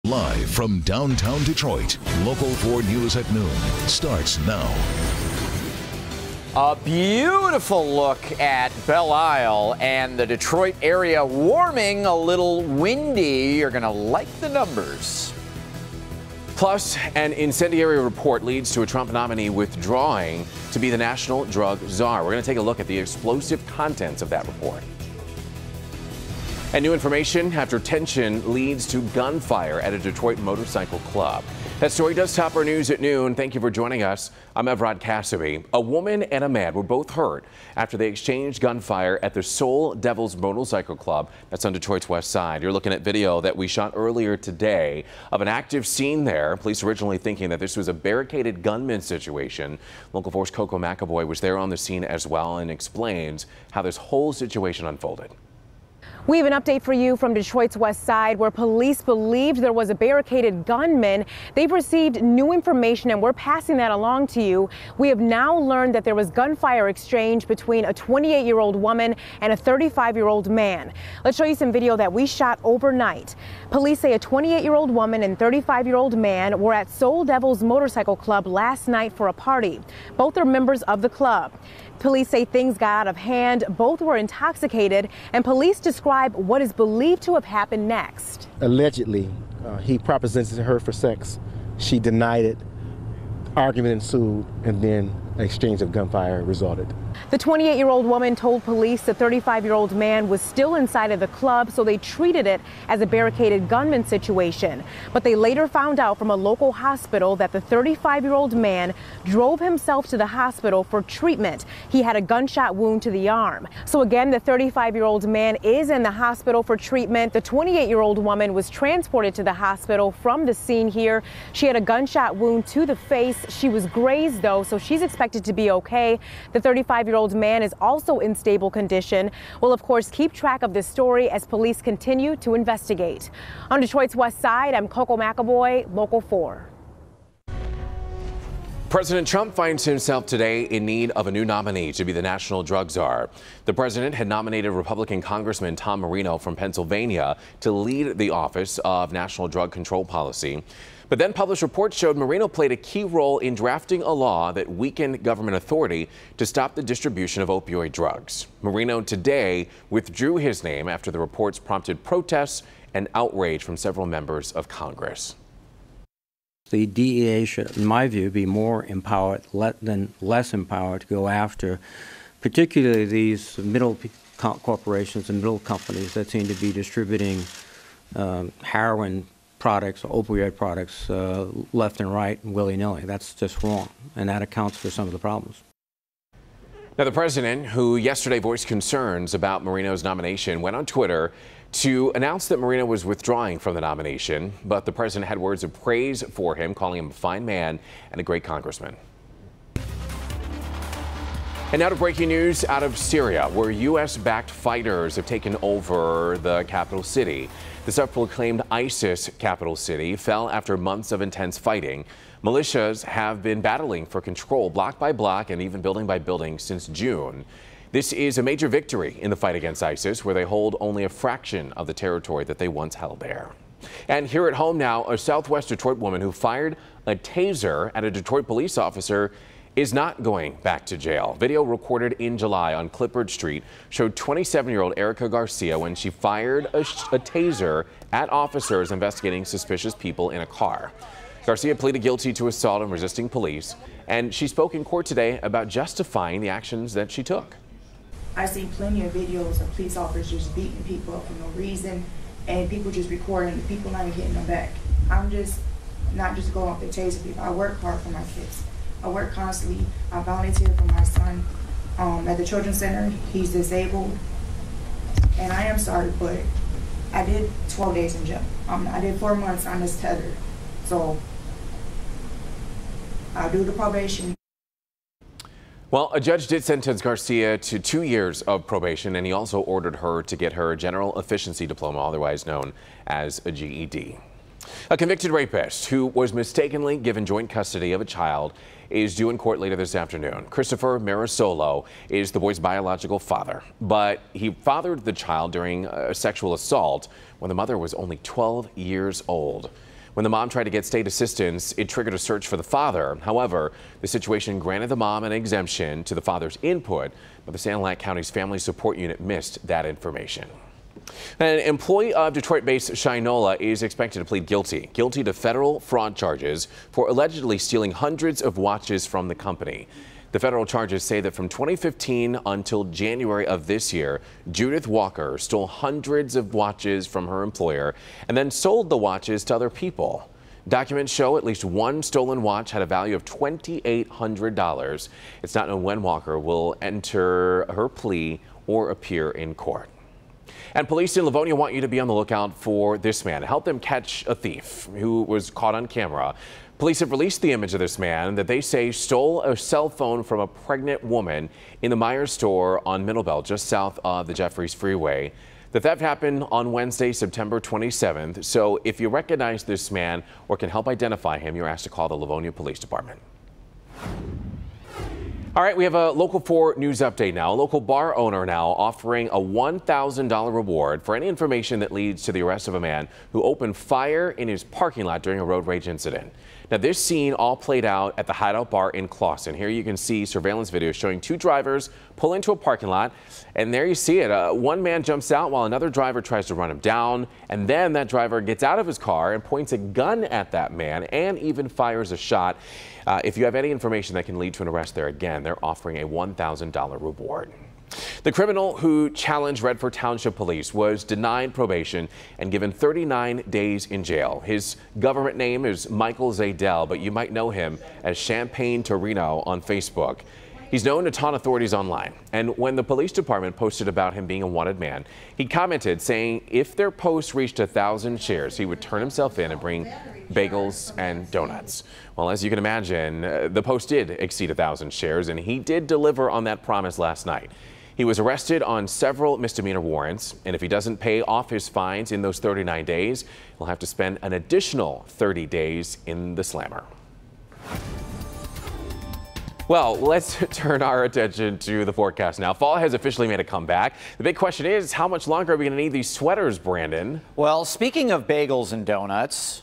Live from downtown Detroit, Local 4 News at noon starts now. A beautiful look at Belle Isle and the Detroit area warming, a little windy. You're going to like the numbers. Plus, an incendiary report leads to a Trump nominee withdrawing to be the national drug czar. We're going to take a look at the explosive contents of that report. And new information after tension leads to gunfire at a Detroit motorcycle club. That story does top our news at noon. Thank you for joining us. I'm Evrod Cassidy. A woman and a man were both hurt after they exchanged gunfire at the Soul Devils Motorcycle Club. That's on Detroit's west side. You're looking at video that we shot earlier today of an active scene there. Police originally thinking that this was a barricaded gunman situation. Local 4's Coco McAvoy was there on the scene as well and explains how this whole situation unfolded. We have an update for you from Detroit's west side where police believed there was a barricaded gunman. They've received new information and we're passing that along to you. We have now learned that there was gunfire exchange between a 28-year-old woman and a 35-year-old man. Let's show you some video that we shot overnight. Police say a 28-year-old woman and 35-year-old man were at Soul Devils Motorcycle Club last night for a party. Both are members of the club. Police say things got out of hand. Both were intoxicated, and police describe what is believed to have happened next. Allegedly, he propositioned her for sex. She denied it. Argument ensued, and then an exchange of gunfire resulted. The 28-year-old woman told police the 35-year-old man was still inside of the club, so they treated it as a barricaded gunman situation. But they later found out from a local hospital that the 35-year-old man drove himself to the hospital for treatment. He had a gunshot wound to the arm. So again, the 35-year-old man is in the hospital for treatment. The 28-year-old woman was transported to the hospital from the scene here. She had a gunshot wound to the face. She was grazed, though, so she's expected to be okay. The 35-year-old man is also in stable condition. We'll, of course, keep track of this story as police continue to investigate. On Detroit's west side, I'm Coco McAvoy, Local 4. President Trump finds himself today in need of a new nominee to be the national drug czar. The president had nominated Republican Congressman Tom Marino from Pennsylvania to lead the Office of National Drug Control Policy. But then published reports showed Marino played a key role in drafting a law that weakened government authority to stop the distribution of opioid drugs. Marino today withdrew his name after the reports prompted protests and outrage from several members of Congress. The DEA should, in my view, be more empowered than less empowered to go after particularly these middle corporations and middle companies that seem to be distributing heroin products, opioid products, left and right and willy-nilly. That's just wrong, and that accounts for some of the problems. Now, the president, who yesterday voiced concerns about Marino's nomination, went on Twitter to announce that Marino was withdrawing from the nomination, but the president had words of praise for him, calling him a fine man and a great congressman. And now to breaking news out of Syria, where U.S.-backed fighters have taken over the capital city. The self-proclaimed ISIS capital city fell after months of intense fighting. Militias have been battling for control block by block and even building by building since June. This is a major victory in the fight against ISIS, where they hold only a fraction of the territory that they once held there. And here at home now, a Southwest Detroit woman who fired a taser at a Detroit police officer is not going back to jail. Video recorded in July on Clifford Street showed 27-year-old Erica Garcia when she fired a taser at officers investigating suspicious people in a car. Garcia pleaded guilty to assault and resisting police, and she spoke in court today about justifying the actions that she took. I see plenty of videos of police officers just beating people up for no reason, and people just recording the people not even getting them back. I'm just not just going off the taser people. I work hard for my kids. I work constantly. I volunteer for my son at the Children's Center. He's disabled, and I am sorry, but I did 12 days in jail. I did 4 months on this tether, so I'll do the probation. Well, a judge did sentence Garcia to 2 years of probation, and he also ordered her to get her General Efficiency Diploma, otherwise known as a GED. A convicted rapist who was mistakenly given joint custody of a child is due in court later this afternoon. Christopher Marisolo is the boy's biological father, but he fathered the child during a sexual assault when the mother was only 12 years old. When the mom tried to get state assistance, it triggered a search for the father. However, the situation granted the mom an exemption to the father's input, but the Sanilac County's Family Support Unit missed that information. An employee of Detroit-based Shinola is expected to plead guilty to federal fraud charges for allegedly stealing hundreds of watches from the company. The federal charges say that from 2015 until January of this year, Judith Walker stole hundreds of watches from her employer and then sold the watches to other people. Documents show at least one stolen watch had a value of $2,800. It's not known when Walker will enter her plea or appear in court. And police in Livonia want you to be on the lookout for this man. Help them catch a thief who was caught on camera. Police have released the image of this man that they say stole a cell phone from a pregnant woman in the Myers store on Middlebelt, just south of the Jeffries Freeway. The theft happened on Wednesday, September 27th. So if you recognize this man or can help identify him, you're asked to call the Livonia Police Department. All right, we have a Local 4 news update now. A local bar owner now offering a $1,000 reward for any information that leads to the arrest of a man who opened fire in his parking lot during a road rage incident. Now, this scene all played out at the Hideout Bar in Clawson. Here you can see surveillance video showing two drivers pull into a parking lot, and there you see it. One man jumps out while another driver tries to run him down, and then that driver gets out of his car and points a gun at that man and even fires a shot. If you have any information that can lead to an arrest there, again, they're offering a $1,000 reward. The criminal who challenged Redford Township Police was denied probation and given 39 days in jail. His government name is Michael Zadell, but you might know him as Champagne Torino on Facebook. He's known to taunt authorities online, and when the police department posted about him being a wanted man, he commented saying if their post reached 1,000 shares, he would turn himself in and bring bagels and donuts. Well, as you can imagine, the post did exceed 1,000 shares, and he did deliver on that promise last night. He was arrested on several misdemeanor warrants, and if he doesn't pay off his fines in those 39 days, he'll have to spend an additional 30 days in the slammer. Well, let's turn our attention to the forecast now. Fall has officially made a comeback. The big question is, how much longer are we going to need these sweaters, Brandon? Well, speaking of bagels and donuts,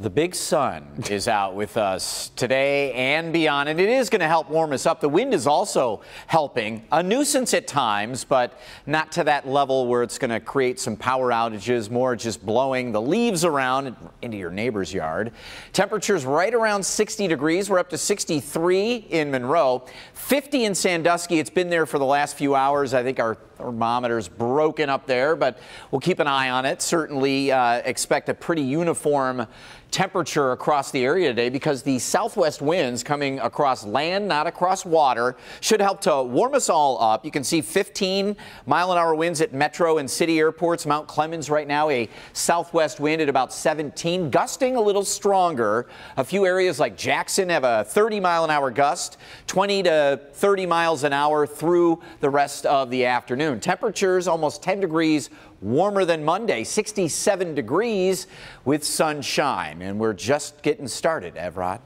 the big sun is out with us today and beyond, and it is going to help warm us up. The wind is also helping. A nuisance at times, but not to that level where it's going to create some power outages, more just blowing the leaves around into your neighbor's yard. Temperatures right around 60 degrees. We're up to 63 in Monroe, 50 in Sandusky. It's been there for the last few hours. I think our thermometer's broken up there, but we'll keep an eye on it. Certainly expect a pretty uniform temperature across the area today because the southwest winds coming across land, not across water, should help to warm us all up. You can see 15-mile-an-hour winds at metro and city airports. Mount Clemens right now, a southwest wind at about 17, gusting a little stronger. A few areas like Jackson have a 30-mile-an-hour gust, 20 to 30 miles an hour through the rest of the afternoon. Temperatures almost 10 degrees warmer than Monday, 67 degrees with sunshine. And we're just getting started, Evrod.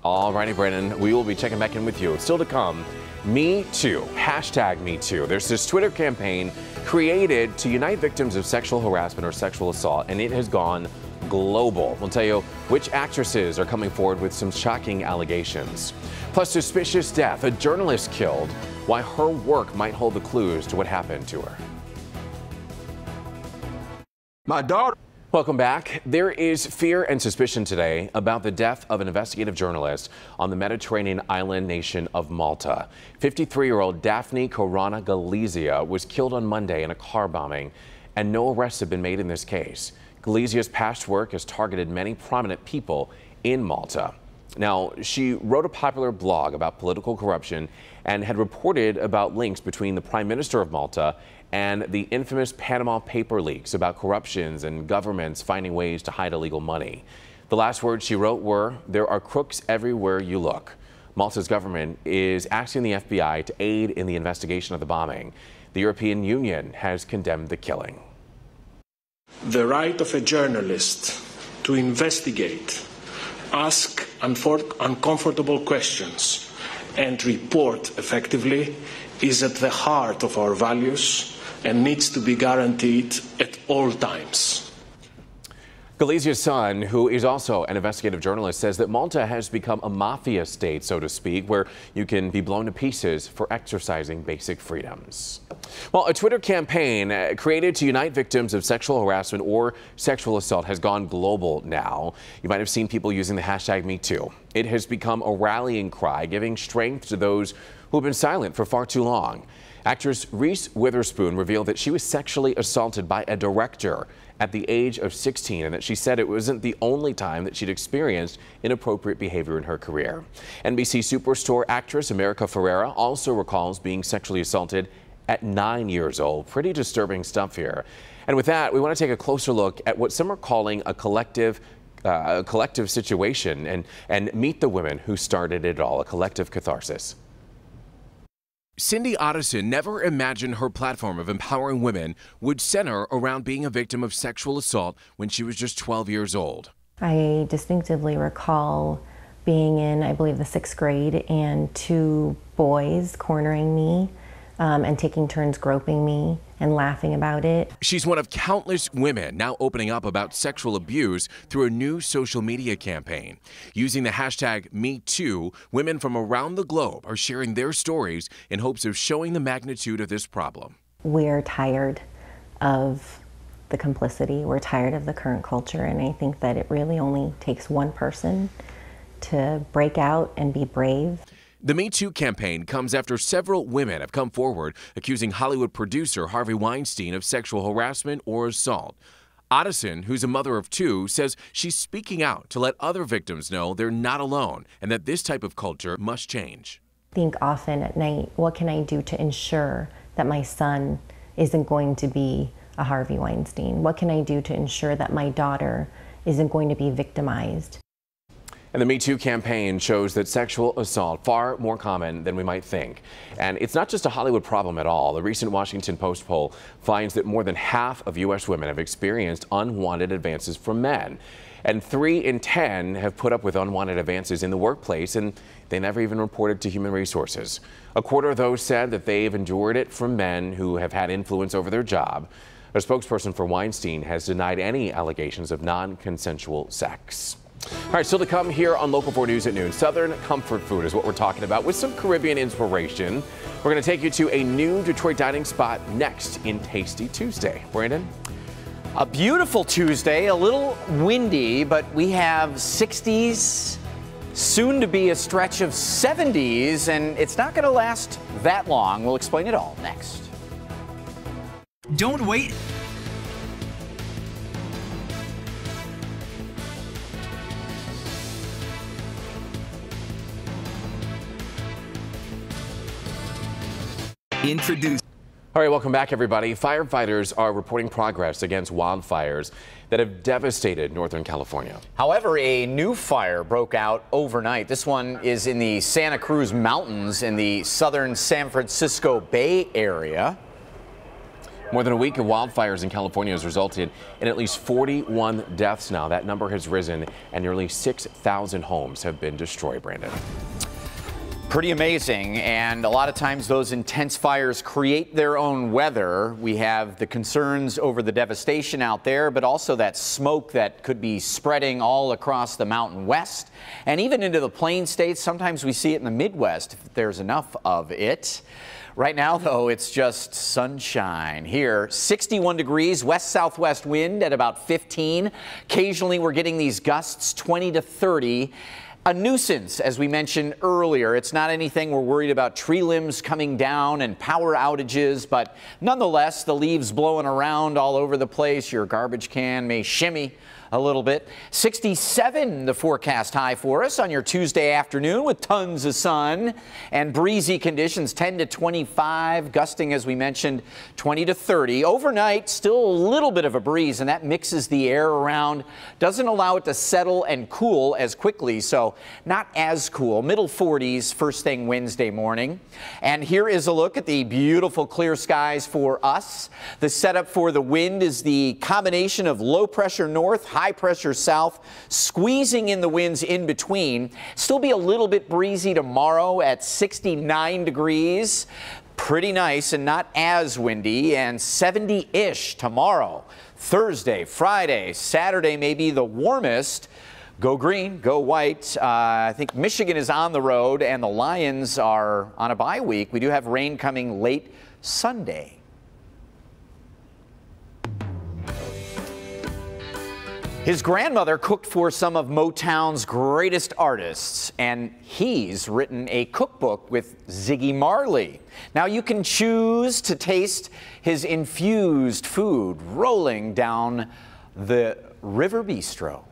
All righty, Brandon, we will be checking back in with you. Still to come, Me Too, hashtag Me Too. There's this Twitter campaign created to unite victims of sexual harassment or sexual assault, and it has gone global. We'll tell you which actresses are coming forward with some shocking allegations. Plus, suspicious death, a journalist killed, why her work might hold the clues to what happened to her. My daughter. Welcome back. There is fear and suspicion today about the death of an investigative journalist on the Mediterranean island nation of Malta. 53-year-old Daphne Caruana Galizia was killed on Monday in a car bombing, and no arrests have been made in this case. Galizia's past work has targeted many prominent people in Malta. Now, she wrote a popular blog about political corruption and had reported about links between the Prime Minister of Malta and the infamous Panama paper leaks about corruptions and governments finding ways to hide illegal money. The last words she wrote were, "There are crooks everywhere you look." Malta's government is asking the FBI to aid in the investigation of the bombing. The European Union has condemned the killing. The right of a journalist to investigate, ask uncomfortable questions, and report effectively is at the heart of our values and needs to be guaranteed at all times. Galizia's son, who is also an investigative journalist, says that Malta has become a mafia state, so to speak, where you can be blown to pieces for exercising basic freedoms. Well, a Twitter campaign created to unite victims of sexual harassment or sexual assault has gone global now. You might have seen people using the hashtag #MeToo. It has become a rallying cry, giving strength to those who have been silent for far too long. Actress Reese Witherspoon revealed that she was sexually assaulted by a director at the age of 16, and that she said it wasn't the only time that she'd experienced inappropriate behavior in her career. NBC Superstore actress America Ferrera also recalls being sexually assaulted at 9 years old. Pretty disturbing stuff here. And with that, we want to take a closer look at what some are calling a collective situation and meet the women who started it all, a collective catharsis. Cindy Otteson never imagined her platform of empowering women would center around being a victim of sexual assault when she was just 12 years old. I distinctively recall being in, I believe, the 6th grade and 2 boys cornering me and taking turns groping me and laughing about it. She's one of countless women now opening up about sexual abuse through a new social media campaign. Using the hashtag #MeToo, women from around the globe are sharing their stories in hopes of showing the magnitude of this problem. We're tired of the complicity. We're tired of the current culture, and I think that it really only takes one person to break out and be brave. The #MeToo campaign comes after several women have come forward accusing Hollywood producer Harvey Weinstein of sexual harassment or assault. Otteson, who's a mother of 2, says she's speaking out to let other victims know they're not alone and that this type of culture must change. Think often at night, what can I do to ensure that my son isn't going to be a Harvey Weinstein? What can I do to ensure that my daughter isn't going to be victimized? And the #MeToo campaign shows that sexual assault far more common than we might think. And it's not just a Hollywood problem at all. The recent Washington Post poll finds that more than half of U.S. women have experienced unwanted advances from men. And 3 in 10 have put up with unwanted advances in the workplace, and they never even reported to Human Resources. A quarter of those said that they've endured it from men who have had influence over their job. A spokesperson for Weinstein has denied any allegations of non-consensual sex. All right, still to come here on Local 4 News at noon. Southern comfort food is what we're talking about with some Caribbean inspiration. We're going to take you to a new Detroit dining spot next in Tasty Tuesday. Brandon? A beautiful Tuesday, a little windy, but we have 60s, soon to be a stretch of 70s, and it's not going to last that long. We'll explain it all next. Don't wait. Introduce. All right, welcome back, everybody. Firefighters are reporting progress against wildfires that have devastated Northern California. However, a new fire broke out overnight. This one is in the Santa Cruz Mountains in the southern San Francisco Bay Area. More than a week of wildfires in California has resulted in at least 41 deaths now. That number has risen, and nearly 6,000 homes have been destroyed, Brandon. Pretty amazing, and a lot of times those intense fires create their own weather. We have the concerns over the devastation out there, but also that smoke that could be spreading all across the Mountain West and even into the Plain States. Sometimes we see it in the Midwest if there's enough of it. Right now, though, it's just sunshine. Here, 61 degrees, west-southwest wind at about 15. Occasionally, we're getting these gusts 20 to 30. A nuisance, as we mentioned earlier. It's not anything we're worried about tree limbs coming down and power outages, but nonetheless, the leaves blowing around all over the place. Your garbage can may shimmy a little bit. 67 the forecast high for us on your Tuesday afternoon with tons of sun and breezy conditions, 10 to 25, gusting, as we mentioned, 20 to 30. Overnight, still a little bit of a breeze, and that mixes the air around, doesn't allow it to settle and cool as quickly, so not as cool. Middle 40s first thing Wednesday morning. And here is a look at the beautiful clear skies for us. The setup for the wind is the combination of low pressure north, high pressure south, squeezing in the winds in between. Still be a little bit breezy tomorrow at 69 degrees. pretty nice and not as windy, and 70-ish tomorrow. Thursday, Friday, Saturday may be the warmest. Go green, go white. I think Michigan is on the road and the Lions are on a bye week. We do have rain coming late Sunday. His grandmother cooked for some of Motown's greatest artists, and he's written a cookbook with Ziggy Marley. Now you can choose to taste his infused food rolling down the River Bistro.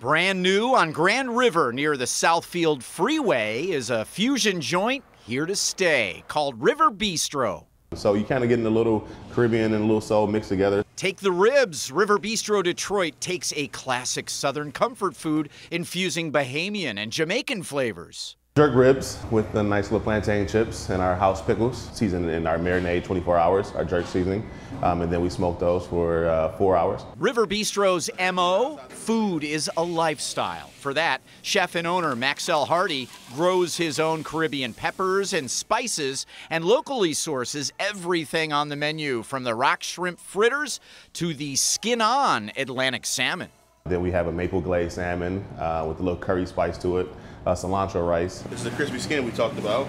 Brand new on Grand River near the Southfield Freeway is a fusion joint here to stay called River Bistro. So you kind of getting a little Caribbean and a little soul mixed together. Take the ribs. River Bistro Detroit takes a classic Southern comfort food infusing Bahamian and Jamaican flavors. Jerk ribs with the nice little plantain chips and our house pickles, seasoned in our marinade 24 hours, our jerk seasoning, and then we smoke those for 4 hours. River Bistro's MO, food is a lifestyle. For that, chef and owner Maxell Hardy grows his own Caribbean peppers and spices and locally sources everything on the menu, from the rock shrimp fritters to the skin-on Atlantic salmon. Then we have a maple glazed salmon with a little curry spice to it. Cilantro rice. This is the crispy skin we talked about.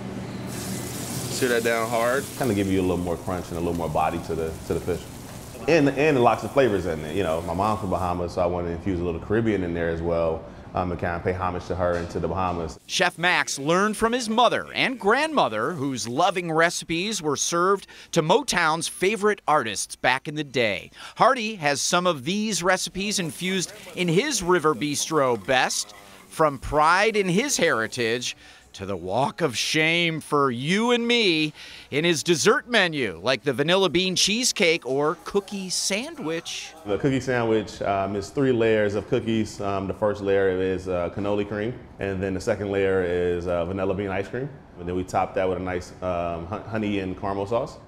Sear that down hard. Kind of give you a little more crunch and a little more body to the fish. And lots of flavors in it. You know, my mom's from Bahamas, so I wanted to infuse a little Caribbean in there as well, and kind of pay homage to her and to the Bahamas. Chef Max learned from his mother and grandmother, whose loving recipes were served to Motown's favorite artists back in the day. Hardy has some of these recipes infused in his River Bistro best. From pride in his heritage to the walk of shame for you and me in his dessert menu, like the vanilla bean cheesecake or cookie sandwich. The cookie sandwich is 3 layers of cookies. The first layer is cannoli cream, and then the second layer is vanilla bean ice cream. And then we top that with a nice honey and caramel sauce.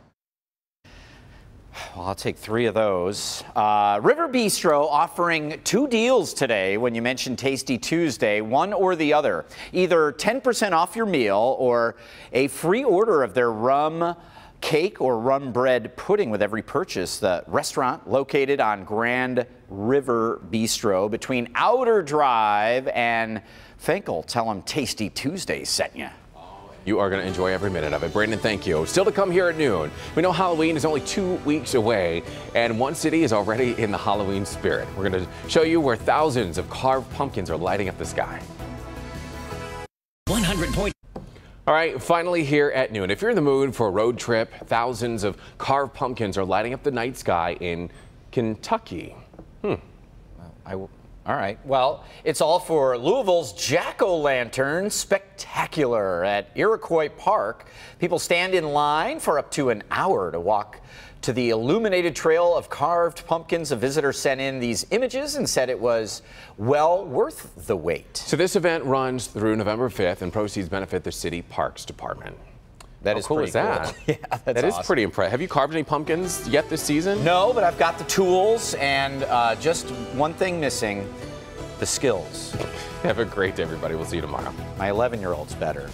Well, I'll take 3 of those. River Bistro offering 2 deals today when you mention Tasty Tuesday, one or the other. Either 10% off your meal or a free order of their rum cake or rum bread pudding with every purchase. The restaurant located on Grand River Bistro between Outer Drive and Fenkell. Tell them Tasty Tuesday sent you. You are going to enjoy every minute of it. Brandon, thank you. Still to come here at noon. We know Halloween is only 2 weeks away, and one city is already in the Halloween spirit. We're going to show you where thousands of carved pumpkins are lighting up the sky. 100 point. All right, finally here at noon. If you're in the mood for a road trip, thousands of carved pumpkins are lighting up the night sky in Kentucky. All right. Well, it's all for Louisville's Jack-O-Lantern Spectacular at Iroquois Park. People stand in line for up to an hour to walk to the illuminated trail of carved pumpkins. A visitor sent in these images and said it was well worth the wait. So this event runs through November 5th, and proceeds benefit the city parks department. That is cool. Pretty Is that? Cool. Yeah, that's That is awesome. pretty impressive. Have you carved any pumpkins yet this season? No, but I've got the tools and just one thing missing, the skills. Have a great day, everybody. We'll see you tomorrow. My 11-year-old's better.